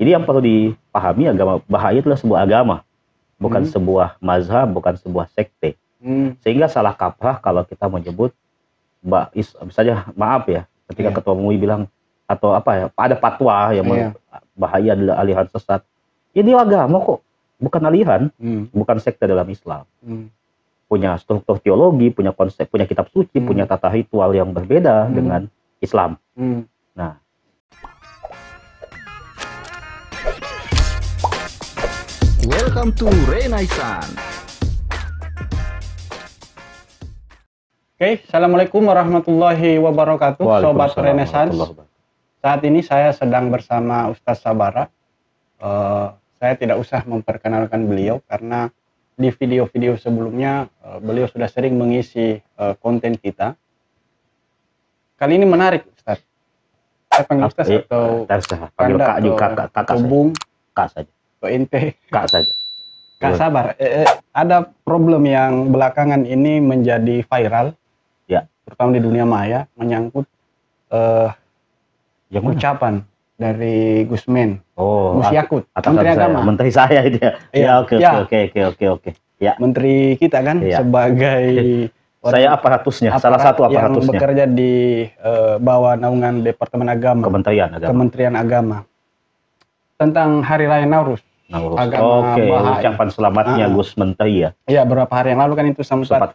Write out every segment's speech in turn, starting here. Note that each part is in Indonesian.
Jadi yang perlu dipahami, agama Baha'i adalah sebuah agama, bukan sebuah mazhab, bukan sebuah sekte. Sehingga salah kaprah kalau kita menyebut, misalnya maaf ya, ketika Ketua MUI bilang atau apa ya, ada fatwa yang Baha'i adalah aliran sesat. Ini agama kok, bukan aliran, bukan sekte dalam Islam. Punya struktur teologi, punya konsep, punya kitab suci, punya tata ritual yang berbeda dengan Islam. Nah, welcome to Renaissance. Oke, Assalamualaikum warahmatullahi wabarakatuh, Sobat Renaissance. Saat ini saya sedang bersama Ustadz Sabara. Saya tidak usah memperkenalkan beliau karena di video-video sebelumnya beliau sudah sering mengisi konten kita. Kali ini menarik, Ustadz. Saya panggil Ustadz atau panggil Kak juga, Kakak Bung, Kak saja. atau ente. Kak saja. Kak Sabar, ada problem yang belakangan ini menjadi viral, ya, terutama di dunia maya, menyangkut ucapan dari Gusmen, Gus Yakut, Menteri Agama. Menteri saya itu ya. Ya, oke. Ya. Menteri kita kan sebagai saya aparatusnya, salah satu aparatusnya yang bekerja di bawah naungan Departemen Agama, Kementerian Agama. Tentang Hari Raya Nauruz. Ucapan selamatnya Gus Menteri ya. Iya, beberapa hari yang lalu kan itu sempat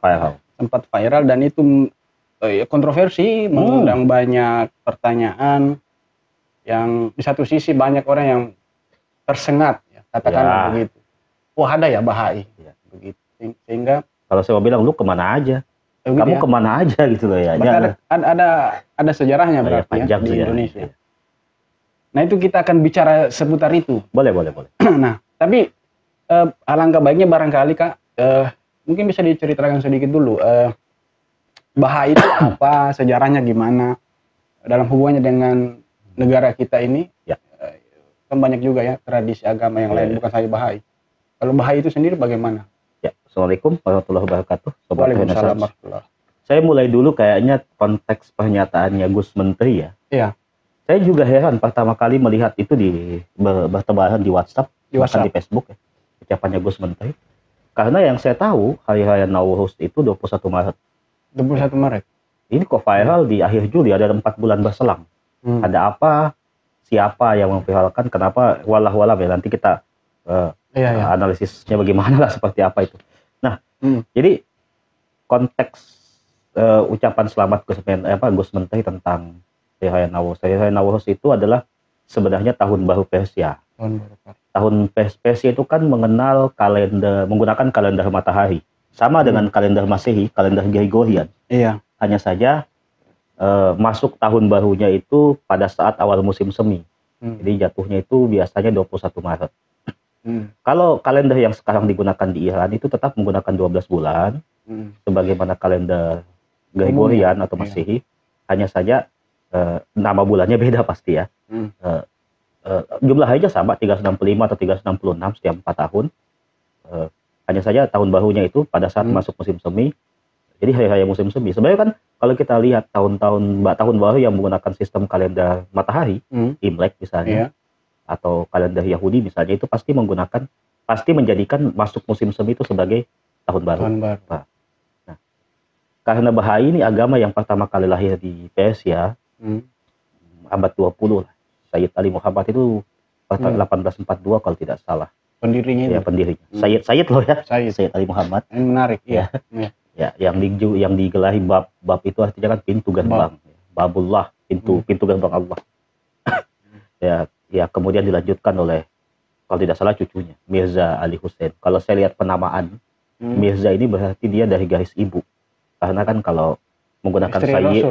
viral dan itu kontroversi, mengundang banyak pertanyaan yang di satu sisi banyak orang yang tersengat, ya, katakanlah begitu. Wah, ada ya Baha'i, begitu. Sehingga kalau saya mau bilang, lu kemana aja? Kamu kemana aja gitu loh ya. Ada sejarahnya berarti ya di Indonesia. Nah, itu kita akan bicara seputar itu. Boleh. Nah, tapi alangkah baiknya barangkali Kak, mungkin bisa diceritakan sedikit dulu. Baha'i itu apa, sejarahnya gimana, dalam hubungannya dengan negara kita ini. Ya. Kan banyak juga ya tradisi agama yang lain, bukan saja Baha'i. Kalau Baha'i itu sendiri bagaimana? Ya, Assalamualaikum warahmatullahi wabarakatuh. Waalaikumsalam warahmatullahi. Saya mulai dulu kayaknya konteks pernyataannya Gus Menteri ya. Iya. Saya juga heran pertama kali melihat itu bertebaran di WhatsApp, bukan di Facebook ya, ucapannya Gus Menteri. Karena yang saya tahu, Hari Raya Nauruz itu 21 Maret. 21 Maret. Ini kok viral di akhir Juli, ada 4 bulan berselang. Ada apa, siapa yang memviralkan, kenapa, walah-walah ya, nanti kita analisisnya bagaimana lah, seperti apa itu. Nah, jadi konteks ucapan selamat Gus Menteri tentang Hari Raya Nauruz. Hari Raya Nauruz itu adalah sebenarnya tahun baru Persia. Tahun Persia itu kan menggunakan kalender matahari. Sama dengan kalender Masehi, kalender Gregorian. Iya. Hanya saja masuk tahun barunya itu pada saat awal musim semi. Jadi jatuhnya itu biasanya 21 Maret. Kalau kalender yang sekarang digunakan di Iran itu tetap menggunakan 12 bulan. Sebagaimana kalender Gregorian atau Masehi. Hanya saja nama bulannya beda pasti ya. Jumlah harinya sama, 365 atau 366 setiap 4 tahun. Hanya saja tahun barunya itu pada saat masuk musim semi. Jadi hari raya musim semi. Sebenarnya kan kalau kita lihat tahun baru yang menggunakan sistem kalender matahari, Imlek misalnya, atau kalender Yahudi misalnya, itu pasti menjadikan masuk musim semi itu sebagai tahun baru. Nah, karena Baha'i ini agama yang pertama kali lahir di Persia, abad 20 lah. Sayyid Ali Muhammad itu 1842 kalau tidak salah. Pendirinya itu? Ya, pendirinya. Sayyid loh ya. Sayyid Ali Muhammad. Ini menarik ya. Ya, yang digelahi bab itu artinya kan pintu gerbang. Babullah, pintu gerbang Allah. ya, kemudian dilanjutkan oleh, kalau tidak salah, cucunya, Mirza Ali Hussein. Kalau saya lihat penamaan, Mirza ini berarti dia dari garis ibu. Karena kan kalau menggunakan Sayyid,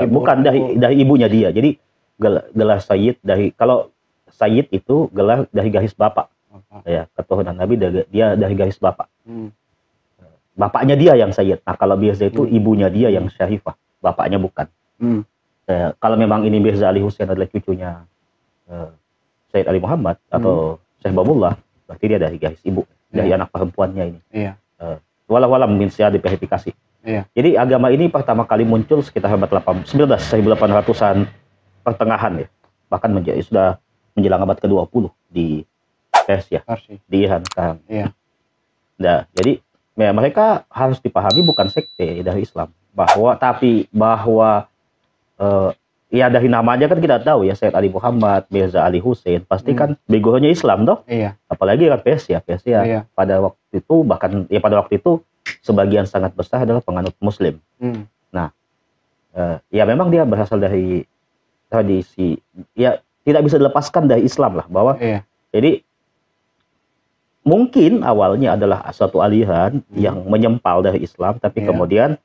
bukan dari ibunya dia. Jadi gelar Sayyid kalau Sayyid itu gelar dari garis bapak. Ya, keturunan Nabi dia dari garis bapak. Bapaknya dia yang Sayyid. Nah, kalau Mirza itu ibunya dia yang Syarifah, bapaknya bukan. Kalau memang ini Mirza Ali Hussein adalah cucunya Sayyid Ali Muhammad atau Syekh Babullah, berarti dia dari garis ibu, dari anak perempuannya ini. Walau mungkin saya diverifikasi. Jadi agama ini pertama kali muncul sekitar abad 1800-an pertengahan ya. Bahkan sudah menjelang abad ke-20 di Persia, di Iran sekarang. Iya. Nah, jadi mereka harus dipahami bukan sekte dari Islam, bahwa ya dari namanya kan kita tahu ya, Sayyid Ali Muhammad, Mirza Ali Hussein, pasti kan backgroundnya Islam toh. Iya. Apalagi kan Persia pada waktu itu, bahkan ya pada waktu itu sebagian sangat besar adalah penganut Muslim. Nah, ya memang dia berasal dari tradisi, ya tidak bisa dilepaskan dari Islam lah, bahwa jadi mungkin awalnya adalah suatu aliran yang menyempal dari Islam, tapi kemudian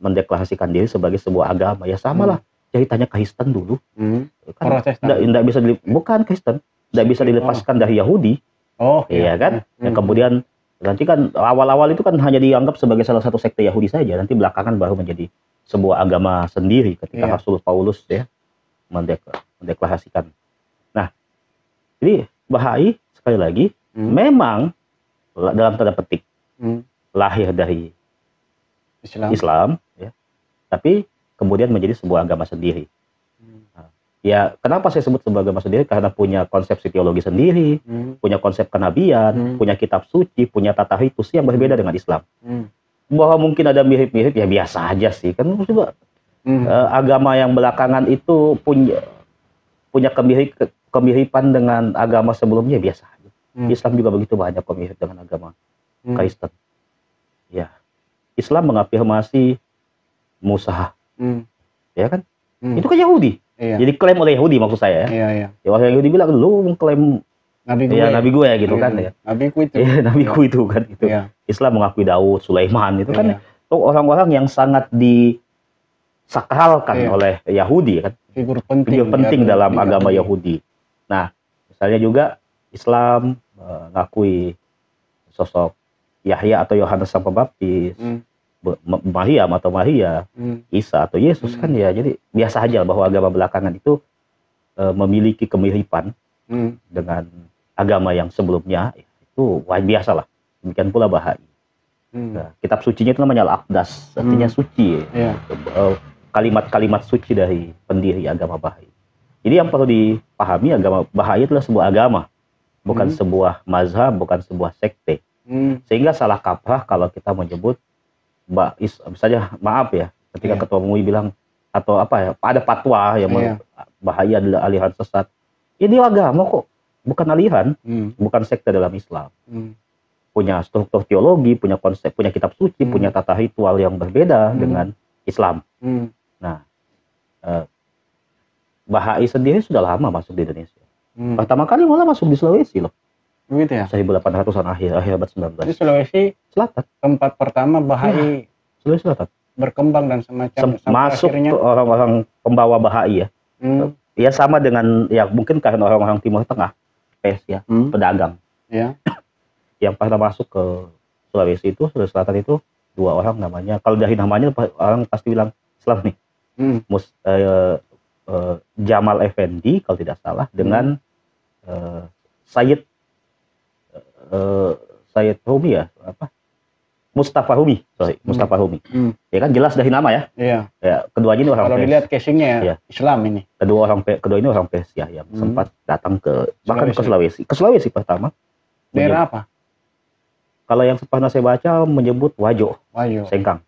mendeklarasikan diri sebagai sebuah agama. Ya sama lah ceritanya Kristen dulu. Kan tidak bisa bukan Kristen, tidak bisa dilepaskan dari Yahudi. Iya kan? Yang kemudian nanti kan awal-awal itu kan hanya dianggap sebagai salah satu sekte Yahudi saja, nanti belakangan baru menjadi sebuah agama sendiri ketika Rasul Paulus ya mendeklarasikan. Nah, jadi Bahai sekali lagi memang dalam tanda petik lahir dari Islam ya, tapi kemudian menjadi sebuah agama sendiri. Ya, kenapa saya sebut sebagai agama sendiri? Karena punya konsepsi teologi sendiri, punya konsep kenabian, punya kitab suci, punya tata ritus yang berbeda dengan Islam. Bahwa mungkin ada mirip-mirip, ya biasa aja sih. Kan coba agama yang belakangan itu punya kemiripan dengan agama sebelumnya, biasa aja. Islam juga begitu banyak mirip dengan agama Kristen. Ya, Islam mengafirmasi Musa, ya kan? Itu kan Yahudi. Jadi klaim oleh Yahudi maksud saya ya. Ya orang Yahudi bilang lu mengklaim nabi gue gitu kan ya. Nabiku itu. Nabiku itu kan gitu. Islam mengakui Daud, Sulaiman itu kan itu orang-orang yang sangat disakralkan oleh Yahudi kan. Figur penting dalam agama Yahudi. Nah, misalnya juga Islam mengakui sosok Yahya atau Yohanes Sang Pembaptis, Maryam atau Maria, Isa atau Yesus kan ya. Jadi biasa aja bahwa agama belakangan itu memiliki kemiripan dengan agama yang sebelumnya, itu biasa lah. Demikian pula Bahai. Nah, kitab sucinya itu namanya Al-Aqdas, artinya suci. Kalimat-kalimat suci dari pendiri agama Bahai. Jadi yang perlu dipahami, agama Bahai adalah sebuah agama, bukan sebuah mazhab, bukan sebuah sekte. Sehingga salah kaprah kalau kita menyebut misalnya maaf ya, ketika Ketua MUI bilang atau apa ya, ada fatwa yang Bahai adalah aliran sesat. Ini agama kok, bukan aliran, bukan sekte dalam Islam. Punya struktur teologi, punya konsep, punya kitab suci, punya tata ritual yang berbeda dengan Islam. Nah, Bahai sendiri sudah lama masuk di Indonesia. Pertama kali malah masuk di Sulawesi loh. Begitu ya? 1800-an akhir abad 19. Di Sulawesi Selatan. Tempat pertama Bahai Sulawesi Selatan. Berkembang dan semacam masuk akhirnya orang-orang pembawa Bahai ya. Ya sama dengan ya mungkin karena orang-orang Timur Tengah, Persia, pedagang. Ya. Yang pernah masuk ke Sulawesi Selatan itu dua orang namanya. Kalau dari namanya orang pasti bilang Islam nih. Jamal Effendi kalau tidak salah dengan Sayyid Rumi ya, Mustafa Rumi, Mustafa Rumi. Ya kan jelas dari nama ya. Ya, keduanya ini orang Kalau dilihat casingnya Islam ini. Kedua ini orang Persia yang sempat datang bahkan ke Sulawesi. Ke Sulawesi pertama. Daerah apa? Kalau yang pernah saya baca menyebut Wajo. Sengkang.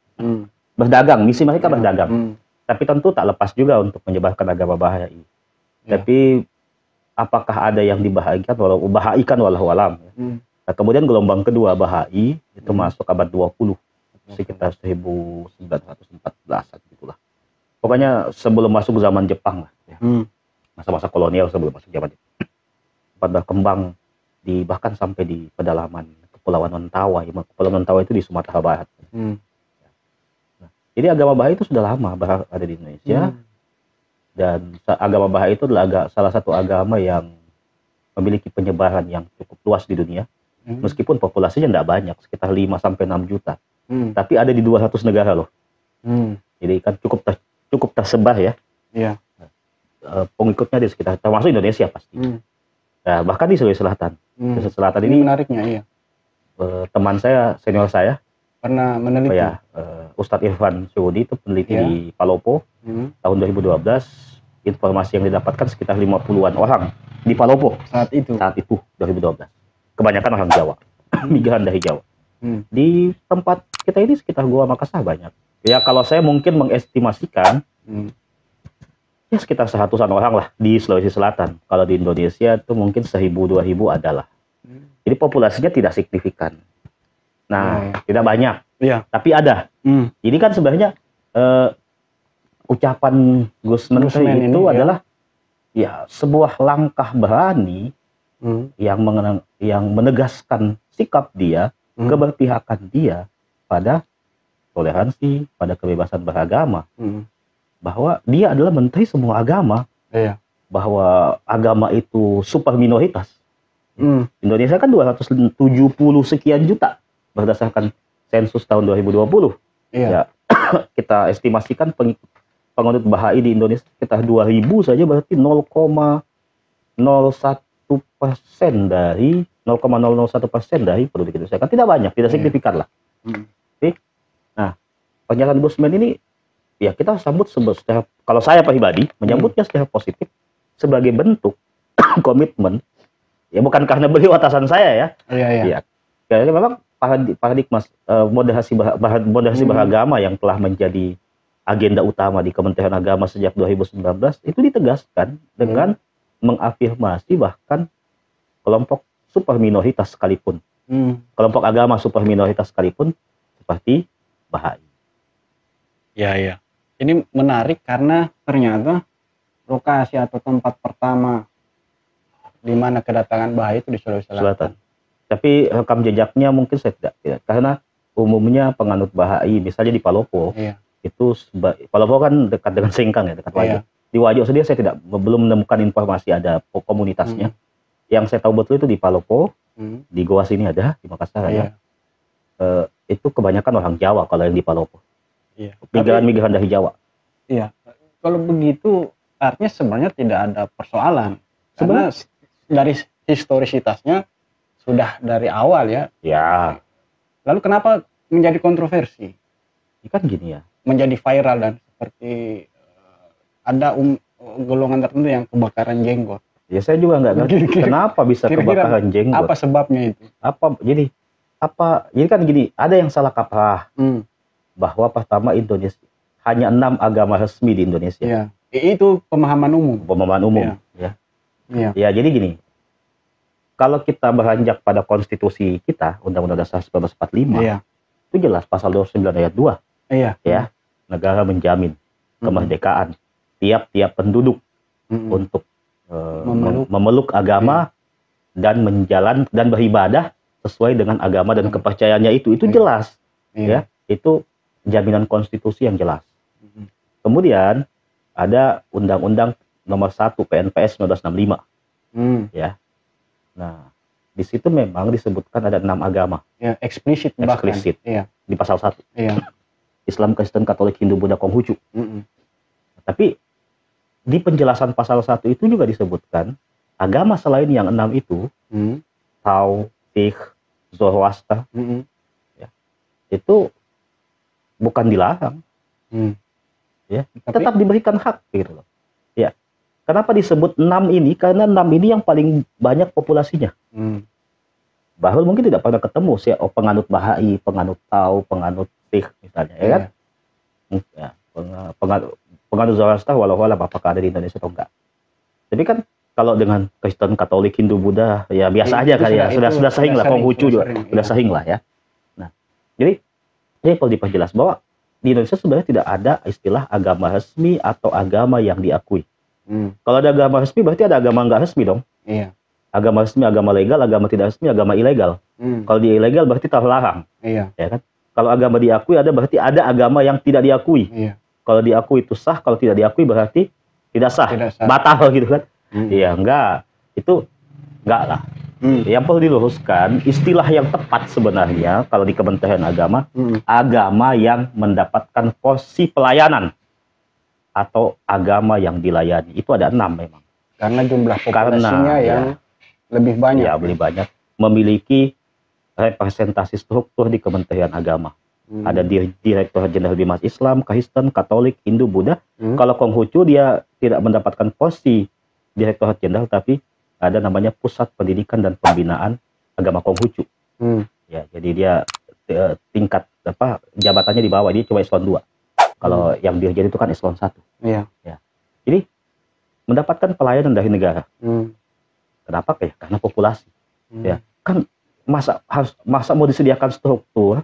Berdagang, misi mereka berdagang. Tapi tentu tak lepas juga untuk menyebarkan agama Bahai. Tapi apakah ada yang dibahaikan walau alam. Nah, kemudian gelombang kedua Bahai itu masuk abad 20, sekitar 1914 gitulah. Pokoknya sebelum masuk zaman Jepang lah. Masa-masa kolonial sebelum masuk zaman Jepang. Berkembang bahkan sampai di pedalaman Kepulauan Mentawai. Kepulauan Mentawai itu di Sumatera Barat. Jadi agama Bahai itu sudah lama ada di Indonesia. Dan agama Bahai itu adalah salah satu agama yang memiliki penyebaran yang cukup luas di dunia. Meskipun populasinya tidak banyak, sekitar 5-6 juta. Tapi ada di 200 negara loh. Jadi kan cukup tersebar ya. Pengikutnya di sekitar, termasuk Indonesia pasti. Nah, bahkan di Sulawesi Selatan. Sulawesi Selatan ini menariknya teman saya, senior saya, pernah meneliti. Ustadz Irfan Syudi itu peneliti di Palopo tahun 2012. informasi yang didapatkan sekitar 50-an orang di Palopo saat itu 2012. Kebanyakan orang Jawa, migran dari Jawa. Di tempat kita ini sekitar Gua Makassar banyak. Ya kalau saya mungkin mengestimasikan ya sekitar 100-an orang lah di Sulawesi Selatan. Kalau di Indonesia itu mungkin 1000-2000 adalah. Jadi populasinya tidak signifikan. Nah, tidak banyak. Tapi ada. Jadi kan sebenarnya ucapan Gus Menteri itu adalah ya sebuah langkah berani yang menegaskan sikap dia, keberpihakan dia pada toleransi, pada kebebasan beragama. Bahwa dia adalah menteri semua agama. Bahwa agama itu super minoritas. Indonesia kan 270 sekian juta berdasarkan sensus tahun 2020. Ya, kita estimasikan penganut Bahai di Indonesia sekitar 2000 saja, berarti 0,01% dari 0,001% dari penduduk Indonesia. Kan tidak banyak, tidak signifikan lah. Nah, pernyataan Gus Men ini ya kita sambut secara, kalau saya pribadi menyambutnya secara positif sebagai bentuk komitmen. Ya bukan karena beliau atasan saya ya. Ya. Karena memang paradigma moderasi beragama yang telah menjadi agenda utama di Kementerian Agama sejak 2019 itu ditegaskan dengan mengafirmasi bahkan kelompok super minoritas sekalipun, kelompok agama super minoritas sekalipun seperti Bahai. Ya. Ini menarik karena ternyata lokasi atau tempat pertama di mana kedatangan Bahai itu di Sulawesi Selatan. Tapi rekam jejaknya mungkin saya tidak, karena umumnya penganut Bahai misalnya di Palopo, itu Palopo kan dekat dengan Sengkang ya, dekat Wajo. Di Wajo sendiri saya belum menemukan informasi ada komunitasnya. Yang saya tahu betul itu di Palopo, di Goa sini ada, di Makassar ada. Itu kebanyakan orang Jawa kalau yang di Palopo. Migran dari Jawa. Kalau begitu artinya sebenarnya tidak ada persoalan. Karena dari historisitasnya sudah dari awal ya. Lalu kenapa menjadi kontroversi? Ini kan gini ya. Menjadi viral dan seperti ada golongan tertentu yang kebakaran jenggot. Ya saya juga nggak ngerti kenapa bisa kebakaran jenggot. Apa sebabnya itu? Jadi kan gini, ada yang salah kaprah bahwa pertama Indonesia hanya 6 agama resmi di Indonesia. Itu pemahaman umum. Ya, jadi gini. Kalau kita beranjak pada konstitusi kita, Undang-Undang Dasar 1945, itu jelas pasal 29 ayat 2. Ya, negara menjamin kemerdekaan tiap-tiap penduduk untuk memeluk agama dan beribadah sesuai dengan agama dan kepercayaannya itu jelas. Ya, itu jaminan konstitusi yang jelas. Kemudian ada Undang-Undang Nomor 1 PNPS 1965. Ya. Nah, di situ memang disebutkan ada 6 agama. Eksplisit. Di pasal 1. Islam, Kristen, Katolik, Hindu, Buddha, Konghucu. Tapi di penjelasan pasal 1 itu juga disebutkan agama selain yang 6 itu, Tao, Sikh, Zoroaster, itu bukan dilarang. Ya, tetap diberikan hak gitu loh. Ya. Kenapa disebut 6 ini? Karena 6 ini yang paling banyak populasinya. Bahwa mungkin tidak pernah ketemu sih penganut Bahai, penganut Tao, penganut Sikh misalnya, ya kan? Ya, penganut Zoroaster walau apakah ada di Indonesia atau enggak. Jadi kan kalau dengan Kristen, Katolik, Hindu, Buddha ya biasa aja kali ya. Sudah sering lah, Konghucu juga sudah sering lah ya. Nah, jadi ini perlu diperjelas bahwa di Indonesia sebenarnya tidak ada istilah agama resmi atau agama yang diakui. Kalau ada agama resmi berarti ada agama nggak resmi dong. Agama resmi, agama legal, agama tidak resmi, agama ilegal. Kalau dia ilegal berarti terlarang. Ya kan? Kalau agama diakui berarti ada agama yang tidak diakui. Kalau diakui itu sah, kalau tidak diakui berarti tidak sah. Batal gitu kan. Iya, enggak. Itu enggak lah. Yang perlu diluruskan, istilah yang tepat sebenarnya kalau di Kementerian Agama, agama yang mendapatkan porsi pelayanan atau agama yang dilayani. Itu ada 6 memang. Karena jumlah populasinya yang lebih banyak. Ya, lebih banyak. Memiliki representasi struktur di Kementerian Agama. Ada Direktur Jenderal Bimas Islam, Kristen, Katolik, Hindu, Buddha. Kalau Konghucu dia tidak mendapatkan posisi Direktorat Jenderal, tapi ada namanya Pusat Pendidikan dan Pembinaan Agama Konghucu. Ya, jadi dia tingkat jabatannya di bawah, dia cuma eselon 2. Kalau yang dirjen itu kan eselon 1. Iya. Ya. Jadi mendapatkan pelayanan dari negara. Kenapa ya? Karena populasi. Ya, kan masa mau disediakan struktur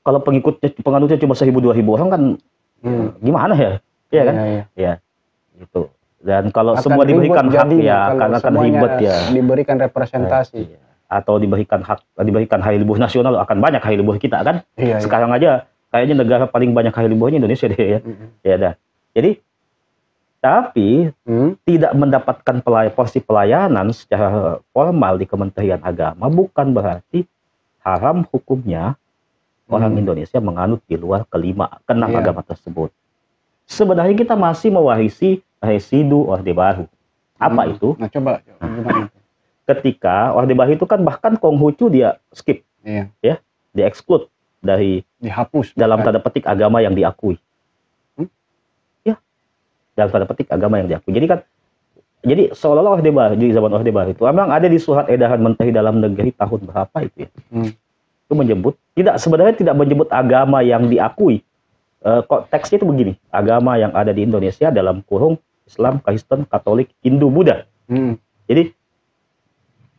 kalau penganutnya cuma 1.000-2.000 orang kan gimana ya? Iya kan? Iya. Gitu. Dan kalau akan semua diberikan hak ya akan ribet ya. Diberikan representasi. Iya. Atau diberikan hari libur nasional, akan banyak hari libur kita kan. Iya, sekarang aja kayaknya negara paling banyak hari liburnya Indonesia deh ya. Ya dah. Jadi tapi tidak mendapatkan porsi pelayanan secara formal di Kementerian Agama bukan berarti haram hukumnya orang Indonesia menganut di luar keenam agama tersebut. Sebenarnya kita masih mewarisi residu Orde Baru. Apa itu? Nah, coba gimana? Ketika Orde Baru itu kan bahkan Konghucu dia skip, ya, dia exclude dari, dihapus dalam tanda petik agama yang diakui, ya, dalam tanda petik agama yang diakui. Jadi seolah-olah Orde Baru di zaman Orde Baru itu memang ada di surat edaran Menteri Dalam Negeri tahun berapa itu ya, itu menyebut sebenarnya tidak menyebut agama yang diakui. Teksnya itu begini, agama yang ada di Indonesia dalam kurung Islam, Kristen, Katolik, Hindu, Buddha. Jadi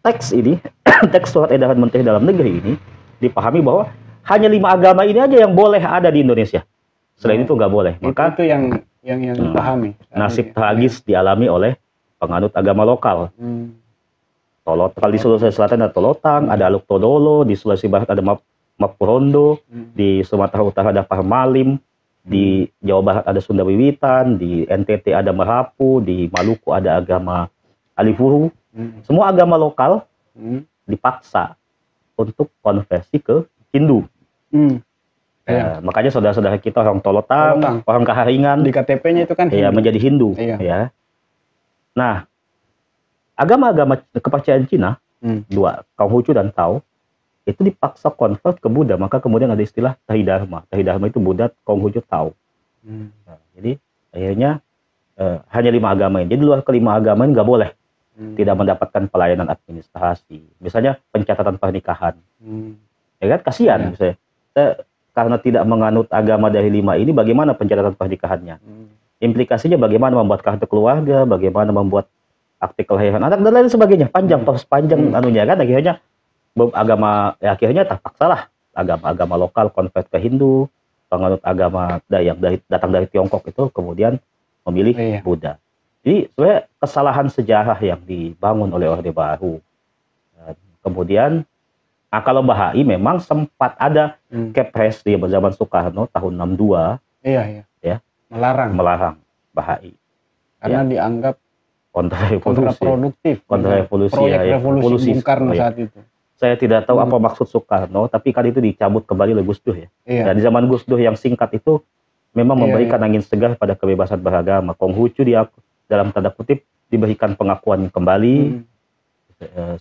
teks ini, teks surat edaran Menteri Dalam Negeri ini dipahami bahwa hanya 5 agama ini aja yang boleh ada di Indonesia. Selain itu nggak boleh. Maka itu yang dipahami. Nasib tragis dialami oleh penganut agama lokal. Kalau di Sulawesi Selatan ada Tolotang, ada Aluk Todolo, di Sulawesi Barat ada Mapurondo, di Sumatera Utara ada Parmalim, di Jawa Barat ada Sunda Wiwitan, di NTT ada Merapu, di Maluku ada agama Alifuru. Semua agama lokal dipaksa untuk konversi ke Hindu. Makanya saudara-saudara kita orang Tolotang, orang Kaharingan, di KTP-nya itu kan Hindu. Ya, menjadi Hindu. Ya. Nah, agama-agama kepercayaan Cina, dua, Konghucu dan Tao, itu dipaksa convert ke Buddha, maka kemudian ada istilah Tridharma. Tridharma itu Buddha, Konghucu, Tao. Nah, jadi akhirnya hanya 5 agama ini. Jadi luar ke 5 agama ini nggak boleh tidak mendapatkan pelayanan administrasi. Misalnya pencatatan pernikahan. Ya kan, kasihan misalnya. Karena tidak menganut agama dari 5 ini, bagaimana pencatatan pernikahannya? Implikasinya bagaimana membuat kartu keluarga, bagaimana membuat akte kelahiran anak dan lain sebagainya. Panjang anunya kan, akhirnya agama akhirnya terpaksa lah agama lokal konvert ke Hindu, penganut agama yang datang dari Tiongkok itu kemudian memilih Buddha. Jadi sebenarnya kesalahan sejarah yang dibangun oleh Orde Baru. Kemudian kalau Bahai memang sempat ada Kepres di zaman Soekarno tahun 62 ya melarang Bahai karena dianggap kontraproduktif, proyek revolusi Bung Karno saat itu. Saya tidak tahu apa maksud Soekarno, tapi kan itu dicabut kembali oleh Gus Dur ya. Dan di zaman Gus Dur yang singkat itu memang memberikan angin segar pada kebebasan beragama. Konghucu dia dalam tanda kutip diberikan pengakuan kembali,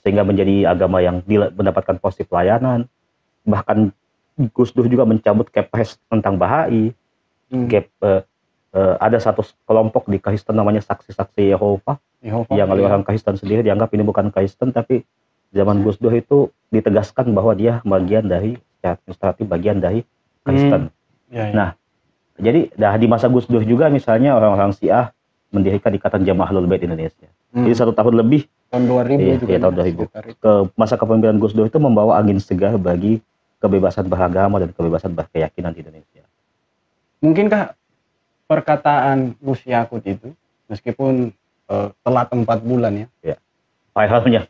sehingga menjadi agama yang mendapatkan posisi pelayanan. Bahkan Gus Dur juga mencabut Kepres tentang Bahai. Ada satu kelompok di Kristen namanya saksi-saksi Yehova, yang oleh orang Kristen sendiri dianggap ini bukan Kristen, tapi zaman Gus Dur itu ditegaskan bahwa dia bagian dari administratif, bagian dari Kristen. Nah, jadi di masa Gus Dur juga misalnya orang-orang Syiah mendirikan Ikatan Jamaah Ahlul Bait Indonesia. Jadi 1 tahun lebih, tahun 2000 juga. Tahun 2000. Ke masa kepemimpinan Gus Dur itu membawa angin segar bagi kebebasan beragama dan kebebasan berkeyakinan di Indonesia. Mungkinkah perkataan Gus Yakut itu meskipun telat 4 bulan ya? Viralnya.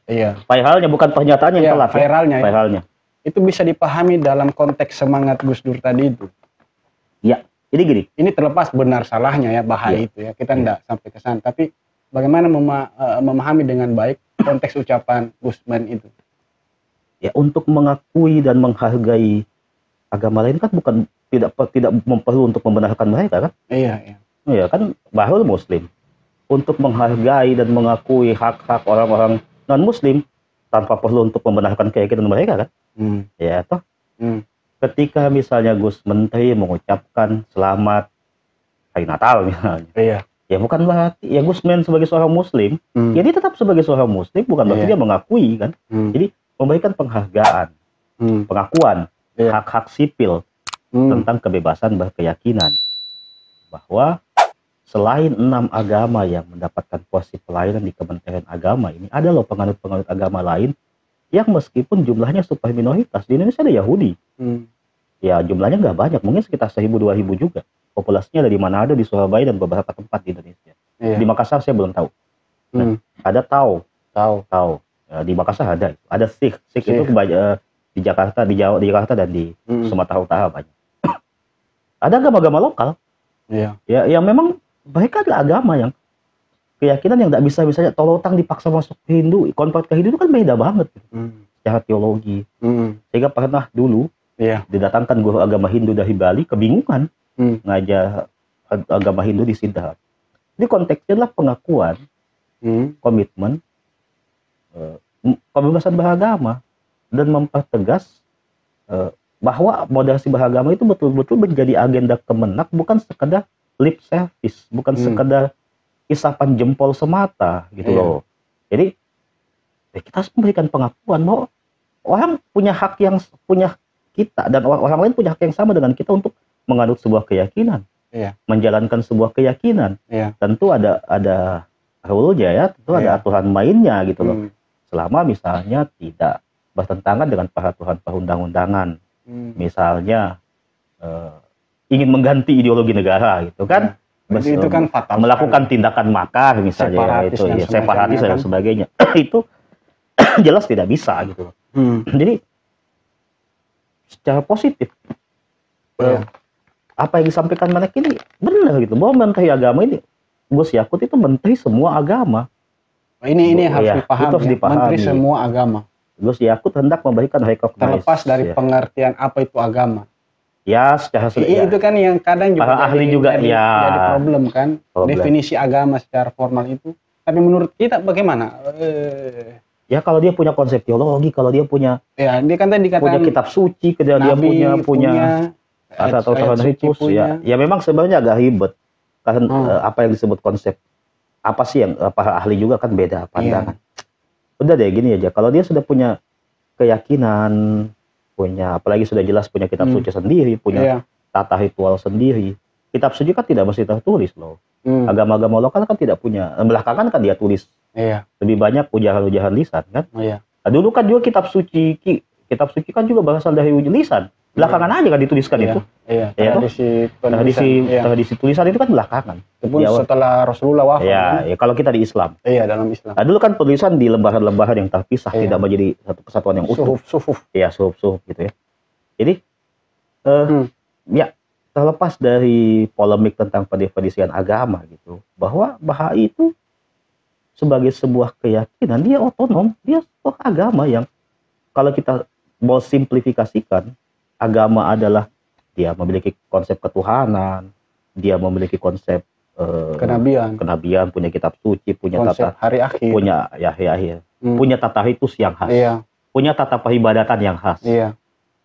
Viralnya bukan pernyataan yang telat. Viralnya. Itu bisa dipahami dalam konteks semangat Gus Dur tadi itu. Ya, jadi gini. Ini terlepas benar salahnya ya Bahai itu ya. Kita enggak sampai ke sana, tapi bagaimana memahami dengan baik konteks ucapan Gusman itu? Ya, untuk mengakui dan menghargai agama lain kan bukan tidak perlu untuk membenarkan mereka kan? Iya kan, Bahrul Muslim. Untuk menghargai dan mengakui hak-hak orang-orang non-Muslim tanpa perlu untuk membenarkan keyakinan mereka kan? Ya toh. Ketika misalnya Gus Menteri mengucapkan selamat Hari Natal misalnya, Ya bukan berarti ya Gusman sebagai seorang muslim, ya dia tetap sebagai seorang muslim, bukan berarti dia mengakui kan. Jadi memberikan penghargaan, pengakuan, hak-hak sipil tentang kebebasan berkeyakinan. Bahwa selain 6 agama yang mendapatkan posisi pelayanan di Kementerian Agama ini, ada loh penganut-penganut agama lain yang meskipun jumlahnya super minoritas. Di Indonesia ada Yahudi. Ya jumlahnya nggak banyak, mungkin sekitar 1.000-2.000 juga. Populasinya ada di Manado, di Surabaya, dan beberapa tempat di Indonesia. Di Makassar saya belum tahu. Nah, ada Tao. Ya, di Makassar ada Sikh itu di Jakarta, di Jakarta dan di Sumatera Utara banyak. Ada agama-agama lokal. Ya yang memang mereka adalah agama yang keyakinan yang nggak bisa misalnya tolotang dipaksa masuk ke Hindu, konvert ke Hindu itu kan beda banget secara teologi. Sehingga pernah dulu didatangkan guru agama Hindu dari Bali, kebingungan ngajar agama Hindu di Sidrap. Jadi konteksnya adalah pengakuan, komitmen, kebebasan beragama, dan mempertegas bahwa moderasi beragama itu betul-betul menjadi agenda Kemenak, bukan sekedar lip service, bukan sekedar isapan jempol semata gitu loh. Jadi kita harus memberikan pengakuan bahwa orang punya hak yang punya kita, dan orang lain punya hak yang sama dengan kita untuk menganut sebuah keyakinan, menjalankan sebuah keyakinan. Tentu ada rule-nya ya, tentu ada aturan mainnya gitu loh. Selama misalnya tidak bertentangan dengan peraturan perundang-undangan, misalnya ingin mengganti ideologi negara gitu kan, itu kan fatal melakukan sekali. Tindakan makar misalnya separatis dan sebagainya itu jelas tidak bisa gitu. Jadi secara positif apa yang disampaikan mereka ini benar gitu, bahwa Menteri Agama ini, Gus Yakut itu menteri semua agama. Ini harus dipahami, menteri semua agama. Gus Yakut hendak memberikan recognize, terlepas dari pengertian apa itu agama. Ya, secara itu kan yang kadang juga ahli juga jadi problem kan, definisi agama secara formal itu. Tapi menurut kita bagaimana? Ya kalau dia punya konsep teologi, kalau dia punya, dia kan tadi dikatakan punya kitab suci, dia punya atau ritus, ya memang sebenarnya agak ribet karena apa yang disebut konsep, apa sih yang para ahli juga kan beda pandangan. Udah deh gini aja, kalau dia sudah punya keyakinan, punya, apalagi sudah jelas punya kitab suci sendiri, punya tata ritual sendiri. Kitab suci kan tidak mesti tertulis loh. Agama-agama lokal kan tidak punya, belakangan kan dia tulis. Lebih banyak ujaran-ujaran lisan kan. Nah, dulu kan juga kitab suci kan juga berasal dari lisan. Belakangan aja kan dituliskan itu. Tradisi tulisan itu kan belakangan. Itu pun setelah Rasulullah wafat. Ya, kalau kita di Islam. Dalam Islam. Nah, dulu kan tulisan di lembaran-lembaran yang terpisah, tidak menjadi satu kesatuan yang utuh. Suhuf. Ya, suhuf gitu ya. Jadi ya terlepas dari polemik tentang pendefinisian agama gitu, bahwa Bahai itu sebagai sebuah keyakinan, dia otonom, dia sebuah agama yang kalau kita mau simplifikasikan, agama adalah dia memiliki konsep ketuhanan, dia memiliki konsep kenabian, punya kitab suci, punya konsep tata hari akhir, punya punya tata ritus yang khas, punya tata peribadatan yang khas,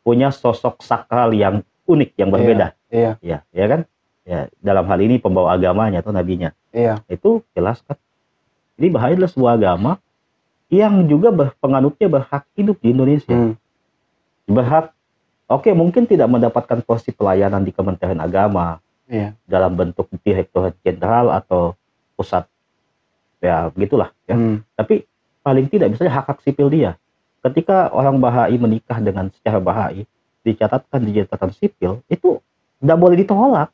punya sosok sakral yang unik, yang berbeda, ya kan? Ya, dalam hal ini pembawa agamanya atau nabinya, itu jelas kan. Jadi Bahai adalah sebuah agama yang juga penganutnya berhak hidup di Indonesia, berhak. Oke, mungkin tidak mendapatkan posisi pelayanan di Kementerian Agama dalam bentuk direktur jenderal atau pusat, ya begitulah ya. Tapi paling tidak misalnya hak-hak sipil dia, ketika orang Bahai menikah dengan secara Bahai, dicatatkan di catatan sipil, itu tidak boleh ditolak.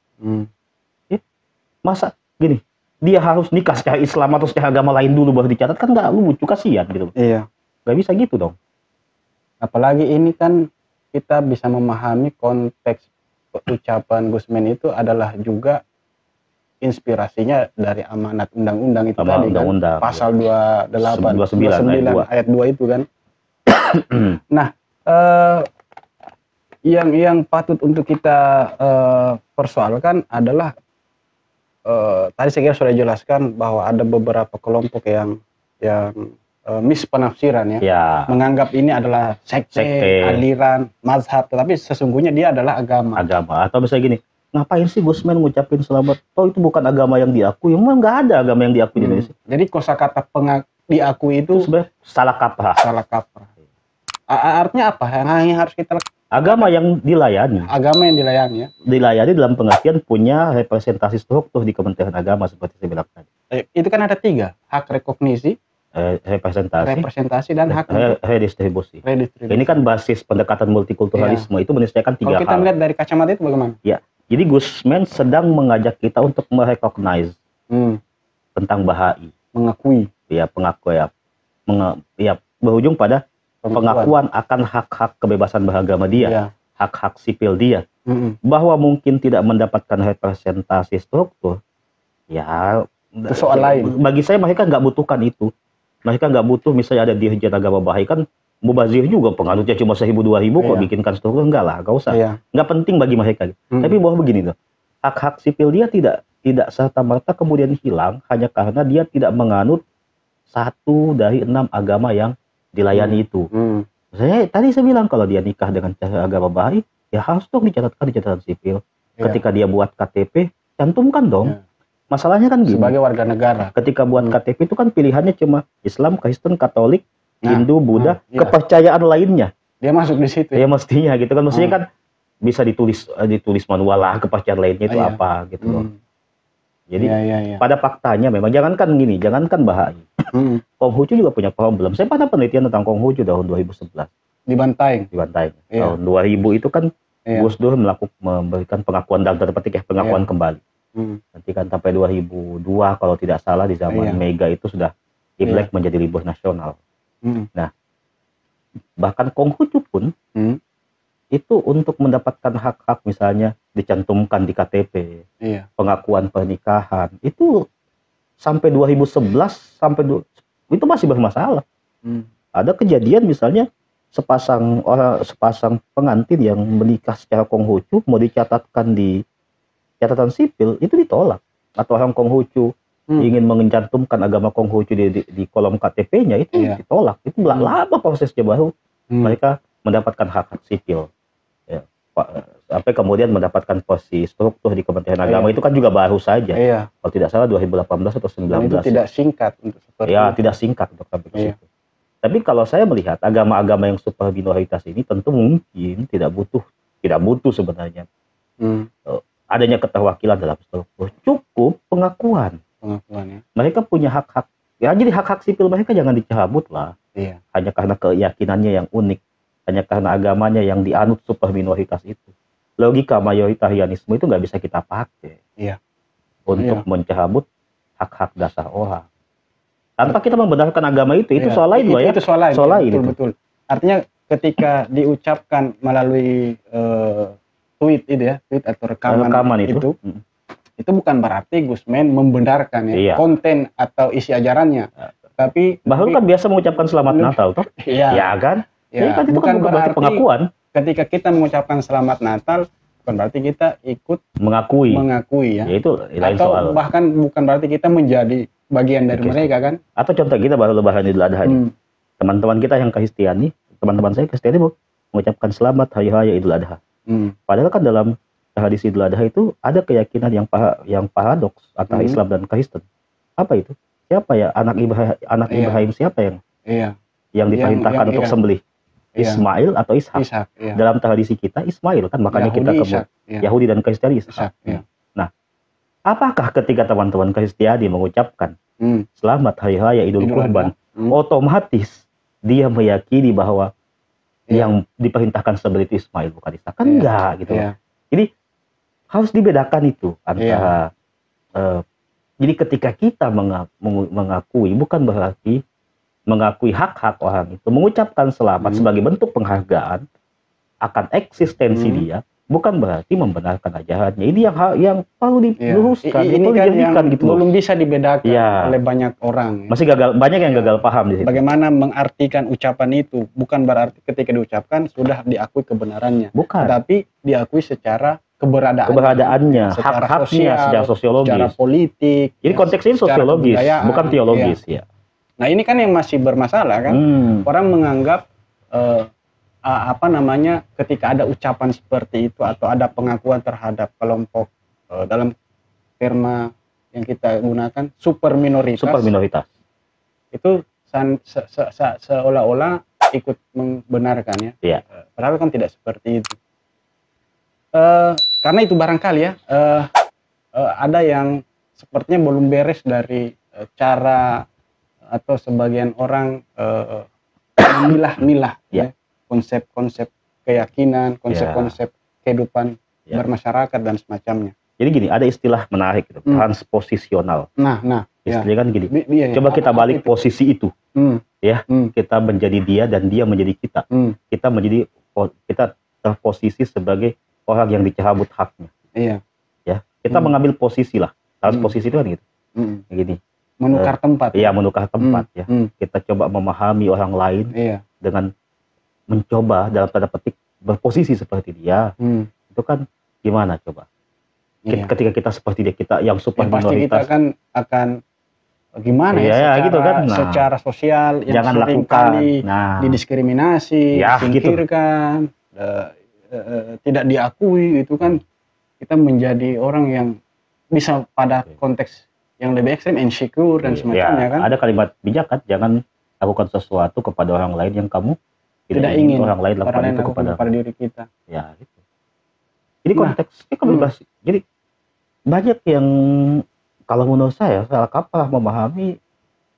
Masa gini, dia harus nikah secara Islam atau secara agama lain dulu baru dicatat, kan nggak lucu, kasihan gitu. Nggak bisa gitu dong. Apalagi ini kan kita bisa memahami konteks ucapan Gusman itu adalah juga inspirasinya dari amanat undang-undang itu tadi kan, pasal 29 ayat 2 itu kan. Nah, yang patut untuk kita persoalkan adalah tadi saya kira sudah dijelaskan bahwa ada beberapa kelompok yang mispenafsiran menganggap ini adalah sekte, aliran, mazhab, tetapi sesungguhnya dia adalah agama. Atau misalnya gini, ngapain sih Gusman ngucapin selamat? Toh itu bukan agama yang diakui. Memang nggak ada agama yang diakui di Indonesia. Jadi kosakata diakui itu sebenarnya salah kaprah. Salah kaprah. Artinya apa? Yang harus kita lakukan? Agama yang dilayani. Agama yang dilayani ya. Dilayani dalam pengertian punya representasi struktur di Kementerian Agama seperti saya bilang tadi. Itu kan ada 3, hak rekognisi, representasi dan hak redistribusi. Ini kan basis pendekatan multikulturalisme, itu menyelesaikan 3 hal. Kalau kita melihat dari kacamata itu bagaimana? Ya, jadi Gusman sedang mengajak kita untuk merecognize tentang Bahai, mengakui, berujung pada pengakuan akan hak-hak kebebasan beragama dia, hak-hak sipil dia, bahwa mungkin tidak mendapatkan representasi struktur, ya itu soal lain. Bagi saya mereka nggak butuhkan itu. Mereka nggak butuh misalnya ada dirjen agama Bahai, kan mubazir juga penganutnya cuma 1.000-2.000 kok bikinkan struktur, enggak lah, nggak usah, nggak penting bagi mereka. Tapi bahwa begini tuh, hak-hak sipil dia tidak serta-merta kemudian hilang hanya karena dia tidak menganut 1 dari 6 agama yang dilayani itu. Tadi saya bilang kalau dia nikah dengan cara agama Bahai, ya harus dong dicatatkan di catatan sipil. Ketika dia buat KTP, cantumkan dong. Masalahnya kan gini. Sebagai warga negara. Ketika buat KTP itu kan pilihannya cuma Islam, Kristen, Katolik, Hindu, Buddha, kepercayaan lainnya. Dia masuk di situ. Ya mestinya gitu kan. Mestinya kan bisa ditulis manual lah kepercayaan lainnya itu apa gitu loh. Jadi pada faktanya memang jangankan Bahai. Konghucu juga punya problem. Saya pernah penelitian tentang Konghucu tahun 2011. Di Bantaeng. Tahun 2000 itu kan Gus Dur memberikan pengakuan dalam tanda petik pengakuan kembali. Nanti kan sampai 2002 kalau tidak salah di zaman Mega itu sudah Imlek menjadi libur nasional. Nah, bahkan Konghucu pun itu untuk mendapatkan hak-hak misalnya dicantumkan di KTP, pengakuan pernikahan itu sampai 2011 itu masih bermasalah. Ada kejadian misalnya sepasang pengantin yang menikah secara Konghucu mau dicatatkan di catatan sipil itu ditolak, atau orang Konghucu ingin mencantumkan agama Konghucu di kolom KTP-nya itu ditolak. Itu lama prosesnya baru mereka mendapatkan hak-hak sipil. Sampai kemudian mendapatkan posisi struktur di Kementerian Agama itu kan juga baru saja. Kalau tidak salah 2018 atau 2019. Dan itu tidak singkat untuk seperti itu. Tidak singkat untuk sampai ke situ. Tapi kalau saya melihat agama-agama yang super minoritas ini tentu mungkin tidak butuh sebenarnya adanya keterwakilan dalam struktur. Cukup pengakuan ya. Mereka punya hak-hak. Ya jadi hak-hak sipil mereka jangan dicabut lah. Hanya karena keyakinannya yang unik. Hanya karena agamanya yang dianut super minoritas itu. Logika mayoritarianisme itu nggak bisa kita pakai untuk mencabut hak-hak dasar orang. Tanpa kita membenarkan agama itu soal lain loh ya. Itu soal lain. Betul. Artinya ketika diucapkan melalui tweet atau rekaman itu bukan berarti Gusman membenarkan konten atau isi ajarannya. Tapi bahkan kan biasa mengucapkan selamat Natal toh. Ya kan? Kan itu bukan berarti pengakuan. Ketika kita mengucapkan selamat Natal, bukan berarti kita ikut mengakui ya. Itu lain atau soal. Bahkan bukan berarti kita menjadi bagian dari mereka kan. Atau contoh kita baru Lebaran Idul Adha ini. Teman-teman kita yang Kristiani, teman-teman saya Kristiani mengucapkan selamat Hari Raya Idul Adha. Padahal kan dalam tradisi Idul Adha itu ada keyakinan yang paradoks antara Islam dan Kristen. Apa itu? Siapa ya anak Ibrahim siapa yang diperintahkan untuk sembelih? Ismail atau Ishak. Dalam tradisi kita Ismail kan, makanya Yahudi dan Kristiani Ishak. Nah, apakah ketika teman-teman Kristiani mengucapkan selamat Hari Raya Idul Kurban, otomatis dia meyakini bahwa yang diperintahkan sembelih itu Ismail bukan Ishak? Kan enggak gitu. Jadi harus dibedakan itu antara jadi ketika kita mengakui bukan berarti mengakui hak-hak orang itu, mengucapkan selamat sebagai bentuk penghargaan akan eksistensi dia, bukan berarti membenarkan ajarannya. Ini yang perlu diluruskan, ini kan yang gitu belum bisa dibedakan oleh banyak orang. Masih banyak yang gagal paham di situ. Bagaimana mengartikan ucapan itu? Bukan berarti ketika diucapkan sudah diakui kebenarannya, tapi diakui secara keberadaannya, hak-haknya, secara sosiologis, secara politik. Jadi konteksnya sosiologis, bukan teologis ya. Nah ini kan yang masih bermasalah kan, orang menganggap apa namanya, ketika ada ucapan seperti itu atau ada pengakuan terhadap kelompok dalam terma yang kita gunakan super minoritas itu seolah-olah ikut membenarkan ya. Iya. Padahal kan tidak seperti itu. Karena itu barangkali ya ada yang sepertinya belum beres dari cara atau sebagian orang memilah-milah ya konsep-konsep keyakinan, konsep-konsep kehidupan bermasyarakat dan semacamnya. Jadi gini, ada istilah menarik gitu, transposisional. Nah, istilahnya kan gini. Coba kita balik posisi itu, ya. Kita menjadi dia dan dia menjadi kita. Kita terposisi sebagai orang yang dicabut haknya. Iya. Ya, kita mengambil posisi lah. Transposisi itu kan gitu. Gini. Menukar tempat. Iya, menukar tempat ya. Kita coba memahami orang lain dengan mencoba dalam tanda petik berposisi seperti dia. Itu kan gimana coba? Ketika kita seperti dia, kita yang super minoritas, pasti kita akan gimana ya, secara, gitu kan? Secara sosial yang jangan sering lakukan, kali didiskriminasi, disingkirkan, tidak diakui, itu kan kita menjadi orang yang bisa pada konteks yang lebih ekstrem, insecure dan semacamnya kan. Ada kalimat bijak kan, jangan lakukan sesuatu kepada orang lain yang kamu tidak ingin orang lain lakukan itu kepada diri kita. Ya, gitu. Jadi konteksnya kebebasan. Jadi banyak yang kalau menurut saya salah kaprah memahami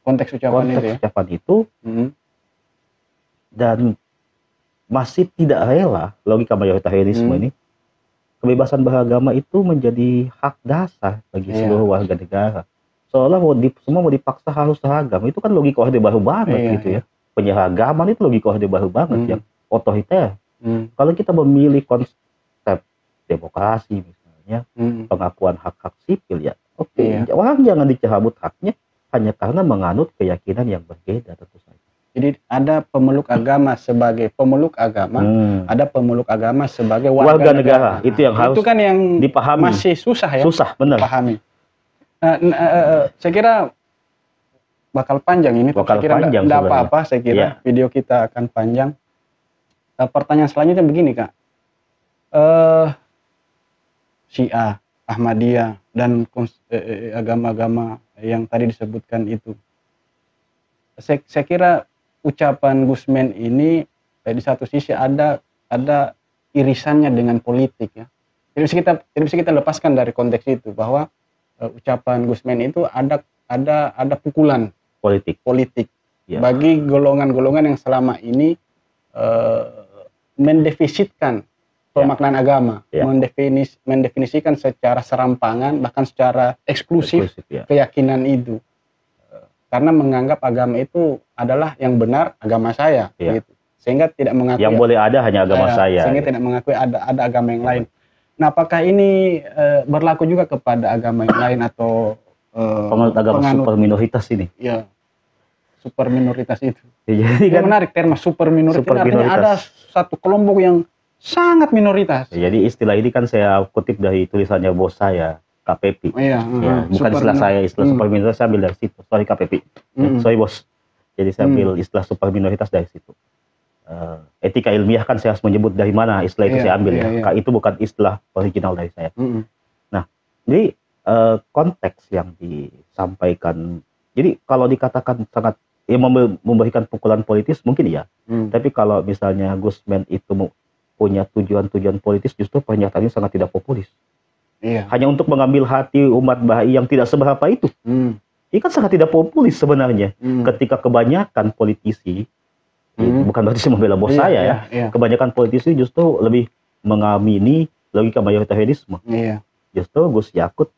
konteks ucapan itu dan masih tidak rela logika mayoritarianisme ini. Kebebasan beragama itu menjadi hak dasar bagi seluruh warga negara. Seolah semua mau dipaksa harus seragam. Itu kan logika Orde Baru banget gitu ya. Penyeragaman itu logika Orde Baru banget yang otoriter. Kalau kita memilih konsep demokrasi misalnya, pengakuan hak-hak sipil ya, orang jangan dicabut haknya hanya karena menganut keyakinan yang berbeda tentu saja. Jadi ada pemeluk agama sebagai pemeluk agama, ada pemeluk agama sebagai warga negara. Itu yang harus kan yang dipahami. Masih susah ya. Susah, benar. Dipahami. Saya kira bakal panjang ini. Bakal saya kira panjang. Tidak apa-apa. Saya kira video kita akan panjang. Pertanyaan selanjutnya begini, Kak. Syiah, Ahmadiyah, dan agama-agama yang tadi disebutkan itu. Saya kira ucapan Gusman ini di satu sisi ada irisannya dengan politik ya. Tidak bisa kita lepaskan dari konteks itu bahwa ucapan Gusman itu ada pukulan politik bagi golongan-golongan yang selama ini mendefisitkan pemaknaan agama, mendefinisikan secara serampangan bahkan secara eksklusif keyakinan itu. Karena menganggap agama itu adalah yang benar agama saya, gitu. Sehingga tidak mengakui yang boleh ada hanya agama saya. Sehingga tidak mengakui ada agama yang lain. Nah, apakah ini berlaku juga kepada agama yang lain atau penganut agama super minoritas ini? Ya, super minoritas itu. Jadi kan menarik terma super minoritas. Artinya ada satu kelompok yang sangat minoritas. Jadi istilah ini kan saya kutip dari tulisannya bos saya. KPP, bukan istilah saya, istilah super minoritas saya ambil dari situ. Sorry KPP, sorry bos. Jadi saya ambil istilah super minoritas dari situ. Etika ilmiah kan saya harus menyebut dari mana istilah itu saya ambil ya. Itu bukan istilah original dari saya. Nah, jadi konteks yang disampaikan. Jadi kalau dikatakan sangat memberikan pukulan politis mungkin ya. Tapi kalau misalnya Gusman itu punya tujuan-tujuan politis, justru pernyataannya sangat tidak populis. Hanya untuk mengambil hati umat Bahai yang tidak seberapa itu. Ini kan sangat tidak populis sebenarnya. Ketika kebanyakan politisi, bukan berarti saya membela bos saya ya, kebanyakan politisi justru lebih mengamini logika mayoritarianisme. Justru Gus Yakut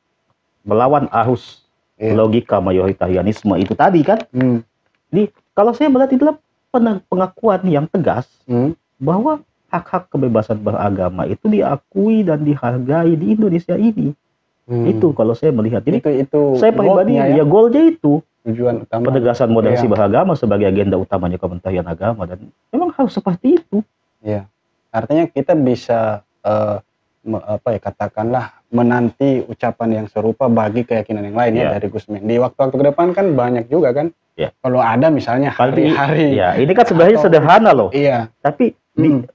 melawan arus logika mayoritarianisme itu tadi kan. Jadi kalau saya melihat itu adalah pengakuan yang tegas bahwa hak-hak kebebasan beragama itu diakui dan dihargai di Indonesia ini. Itu kalau saya melihat. Jadi itu saya pribadi ya goalnya itu tujuan utama penegasan moderasi beragama sebagai agenda utamanya Kementerian Agama, dan memang harus seperti itu. Artinya kita bisa katakanlah menanti ucapan yang serupa bagi keyakinan yang lain dari Gusman. Di waktu-waktu ke depan kan banyak juga kan. Kalau ada misalnya hari-hari. Ini kan sebenarnya sederhana loh. Tapi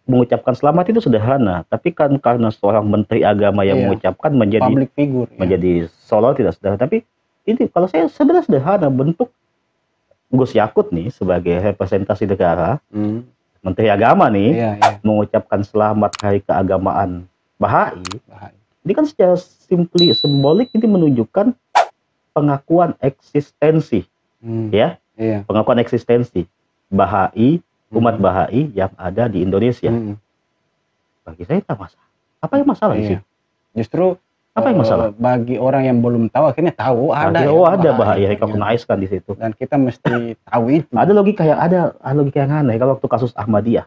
mengucapkan selamat itu sederhana, tapi kan karena seorang menteri agama yang mengucapkan menjadi public figure, menjadi seolah tidak sederhana. Tapi ini kalau saya sebenarnya sederhana, bentuk Gus Yakut nih sebagai representasi negara, menteri agama nih, mengucapkan selamat hari keagamaan Bahai. Ini kan secara simbolik ini menunjukkan pengakuan eksistensi, pengakuan eksistensi Bahai, umat Bahai yang ada di Indonesia. Bagi saya tak masalah. Apa yang masalah sih? Justru apa yang masalah? Bagi orang yang belum tahu akhirnya tahu ada. Ada Bahai recognize-kan di situ. Dan kita mesti tahu itu. Ada logika yang aneh kalau waktu kasus Ahmadiyah.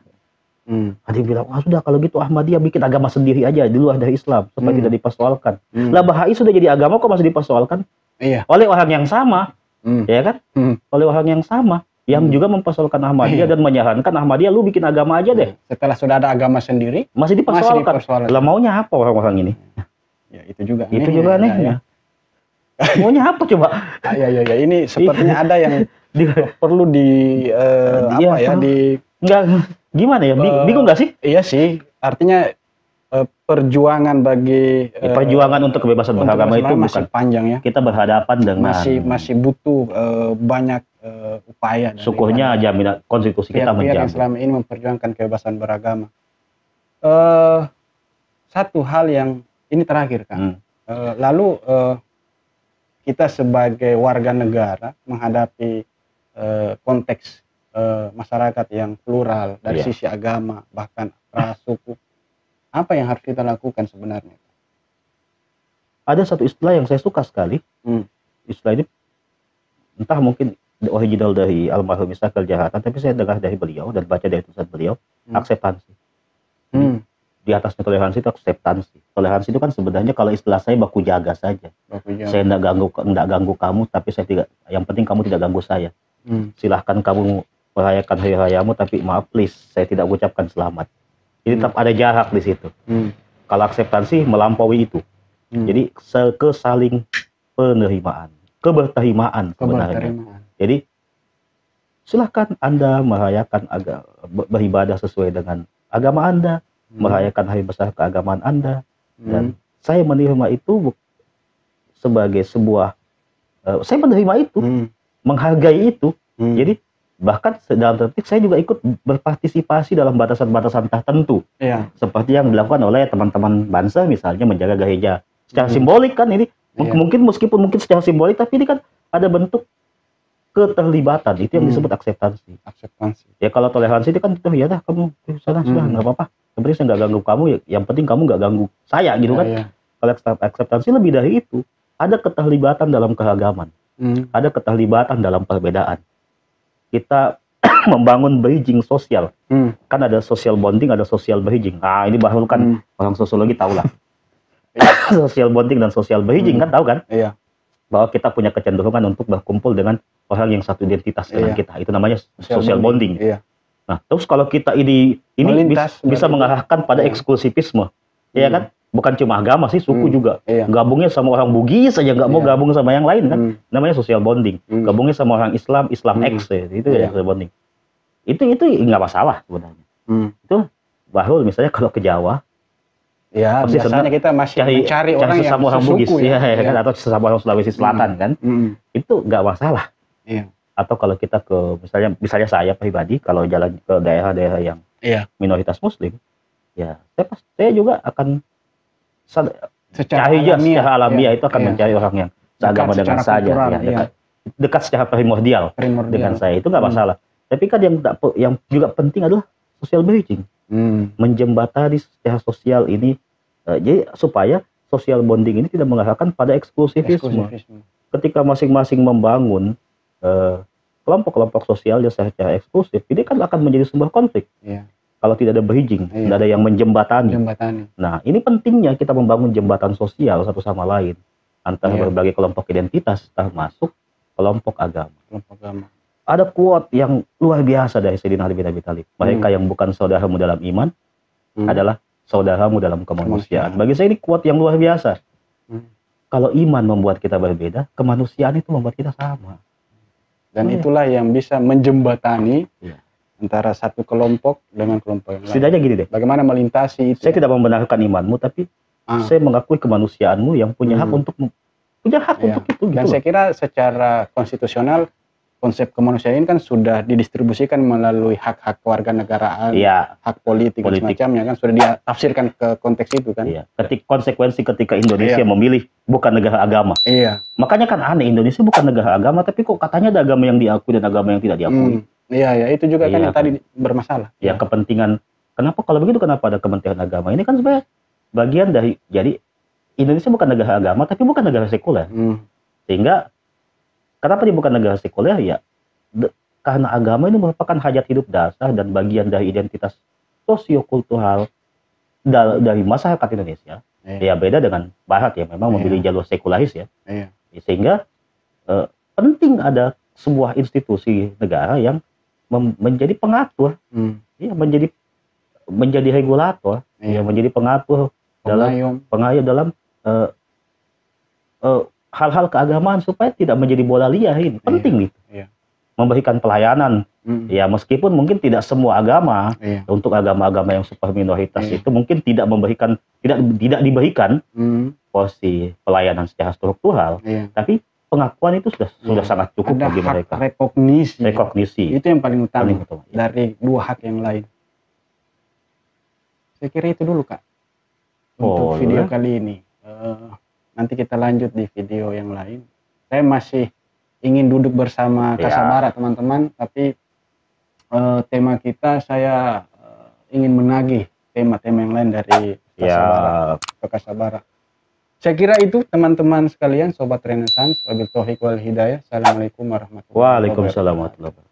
Ada yang bilang, sudah kalau gitu Ahmadiyah bikin agama sendiri aja di luar dari Islam supaya tidak dipersoalkan. Lah Bahai sudah jadi agama kok masih dipersoalkan? Oleh orang yang sama, ya kan? Oleh orang yang sama yang juga mempersoalkan Ahmadiyah dan menyarankan Ahmadiyah lu bikin agama aja deh. Setelah sudah ada agama sendiri masih dipersoalkan. Lah maunya apa orang-orang ini? Ya itu juga. Itu juga anehnya. Maunya apa coba? Ya ini sepertinya ada yang perlu gimana ya? Bingung nggak sih? Iya sih. Artinya perjuangan bagi perjuangan untuk kebebasan beragama itu masih bukan panjang ya. Kita berhadapan dengan masih butuh banyak upaya. Syukurnya jaminan konstitusi kita menjamin. Yang selama ini memperjuangkan kebebasan beragama. Satu hal yang ini terakhir kan. Lalu kita sebagai warga negara menghadapi konteks masyarakat yang plural dari sisi agama bahkan ras suku, apa yang harus kita lakukan sebenarnya? Ada satu istilah yang saya suka sekali. Istilah ini entah mungkin original dari almarhum Ishaq Al-Jahatan, tapi saya dengar dari beliau dan baca dari tulisan beliau, akseptansi. Di atasnya toleransi itu akseptansi. Toleransi itu kan sebenarnya kalau istilah saya baku jaga saja. Saya tidak ganggu kamu, tapi saya tidak. Yang penting kamu tidak ganggu saya. Silahkan kamu merayakan hari rayamu, tapi maaf please, saya tidak ucapkan selamat. Jadi tetap ada jarak di situ. Kalau akseptansi melampaui itu. Jadi kesaling penerimaan, keberterimaan sebenarnya. Jadi silahkan Anda merayakan beribadah sesuai dengan agama Anda, merayakan hari besar keagamaan Anda, dan saya menerima itu sebagai sebuah, saya menerima itu, menghargai itu. Jadi bahkan dalam detik saya juga ikut berpartisipasi dalam batasan-batasan tertentu, seperti yang dilakukan oleh teman-teman Banser misalnya menjaga gereja secara simbolik kan ini, mungkin secara simbolik, tapi ini kan ada bentuk keterlibatan, itu yang disebut akseptansi. Ya kalau toleransi itu kan ya dah kamu sana sudah nggak apa-apa, yang penting saya nggak ganggu kamu, yang penting kamu nggak ganggu saya gitu kan. Kalau akseptansi lebih dari itu, ada keterlibatan dalam keragaman, ada keterlibatan dalam perbedaan. Kita membangun bridging sosial, kan ada social bonding, ada social bridging. Nah ini baru kan orang sosiologi tahu lah. Social bonding dan social bridging kan tahu kan? Bahwa kita punya kecenderungan untuk berkumpul dengan orang yang satu identitas dengan kita. Itu namanya social bonding. Nah, terus kalau kita ini bisa mengarahkan pada eksklusivisme, ya kan? Bukan cuma agama sih, suku juga. Gabungnya sama orang Bugis saja, nggak mau gabung sama yang lain kan? Namanya social bonding. Gabungnya sama orang Islam X, itu ya social bonding. Itu nggak masalah sebenarnya. Itu baru misalnya kalau ke Jawa, ya biasanya kita masih mencari orang yang Bugis, kan? Atau sesama orang Sulawesi Selatan kan? Itu nggak masalah. Atau kalau kita ke misalnya saya pribadi kalau jalan ke daerah-daerah yang minoritas Muslim, ya saya juga akan secara alamiah itu akan mencari orang yang seagama dengan saya, dekat secara primordial dengan saya, itu nggak masalah. Tapi kan yang juga penting adalah social bridging, menjembatani secara sosial ini, jadi supaya social bonding ini tidak mengarahkan pada eksklusivisme. Ketika masing-masing membangun kelompok-kelompok sosialnya secara eksklusif, ini kan akan menjadi sebuah konflik. Kalau tidak ada bridging, tidak ada yang menjembatani. Nah, ini pentingnya kita membangun jembatan sosial satu sama lain antara berbagai kelompok identitas, termasuk kelompok agama. Ada quote yang luar biasa dari Sayyidina Ali bin Abi Thalib. Mereka yang bukan saudaramu dalam iman adalah saudaramu dalam kemanusiaan. Bagi saya ini quote yang luar biasa. Kalau iman membuat kita berbeda, kemanusiaan itu membuat kita sama. Dan itulah yang bisa menjembatani antara satu kelompok dengan kelompok yang lain. Setidaknya gini deh. Bagaimana melintasi itu? Saya tidak membenarkan imanmu, tapi saya mengakui kemanusiaanmu yang punya hak untuk untuk itu. Dan saya kira secara konstitusional konsep kemanusiaan ini kan sudah didistribusikan melalui hak-hak kewarganegaraan, hak politik dan semacamnya kan sudah ditafsirkan ke konteks itu kan. Konsekuensi ketika Indonesia memilih bukan negara agama. Makanya kan aneh, Indonesia bukan negara agama, tapi kok katanya ada agama yang diakui dan agama yang tidak diakui. Itu juga kan yang tadi bermasalah. Ya kepentingan. Kenapa kalau begitu? Kenapa ada kementerian agama? Ini kan sebenarnya bagian dari, jadi Indonesia bukan negara agama, tapi bukan negara sekuler. Sehingga kenapa dia bukan negara sekuler? Ya, karena agama ini merupakan hajat hidup dasar dan bagian dari identitas sosiokultural dari masyarakat Indonesia. Ya beda dengan Barat ya, memang memilih jalur sekularis ya. Sehingga penting ada sebuah institusi negara yang menjadi pengatur, menjadi regulator, menjadi pengatur pengayom dalam hal-hal keagamaan supaya tidak menjadi bola liar. Ini penting nih. Memberikan pelayanan ya, meskipun mungkin tidak semua agama, untuk agama-agama yang super minoritas itu mungkin tidak diberikan porsi pelayanan secara struktural, tapi pengakuan itu sudah sangat cukup bagi mereka. Rekognisi itu yang paling utama dari dua hak yang lain. Saya kira itu dulu Kak untuk video kali ini. Nanti kita lanjut di video yang lain. Saya masih ingin duduk bersama Kasabara teman-teman, tapi tema kita saya ingin menagih tema-tema yang lain dari Kasabara. Saya kira itu teman-teman sekalian, Sobat Renaissance, wabil taufiq wal hidayah. Assalamualaikum warahmatullahi wabarakatuh. Waalaikumsalam warahmatullahi wabarakatuh.